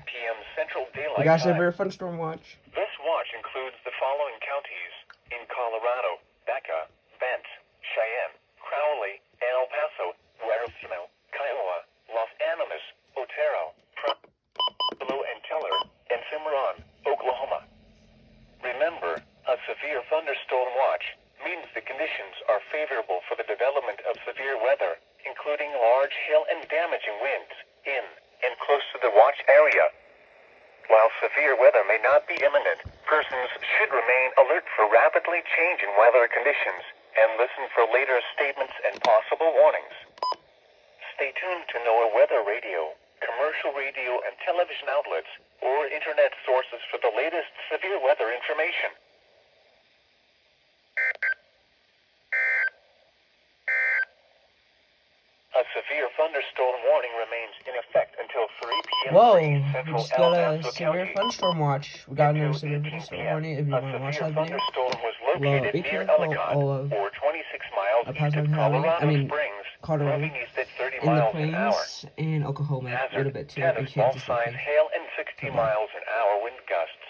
p.m. Central Daylight We got Time. severe thunderstorm watch. This watch includes the following counties in Colorado: Becca, Bent, Cheyenne, Crowley, El Paso, Huerfano, Kiowa, Los Animas, Otero, Pueblo and Teller, and Cimarron, Oklahoma. Remember, a severe thunderstorm watch means the conditions are favorable for the development of severe weather, including large hail and damaging winds in and close to the watch area. While severe weather may not be imminent, persons should remain alert for rapidly changing weather conditions and listen for later statements and possible warnings. Stay tuned to NOAA weather radio, commercial radio and television outlets, or internet sources for the latest severe weather information. A severe thunderstorm warning remains in effect until 3 p.m. Whoa, free we Central just got El a Paso severe County. thunderstorm watch. We got another Until severe 18 thunderstorm p.m. warning. If you A want to watch severe that video, thunderstorm was well, located be near careful Ellicott, of or 26 miles east Paso of County. Colorado I mean, Springs, Colorado. moving east at 30 In the miles an hour. plains and Oklahoma a Hazard, little bit too, 10 and small Kansas. I size think. hail and 60 Okay. miles an hour wind gusts.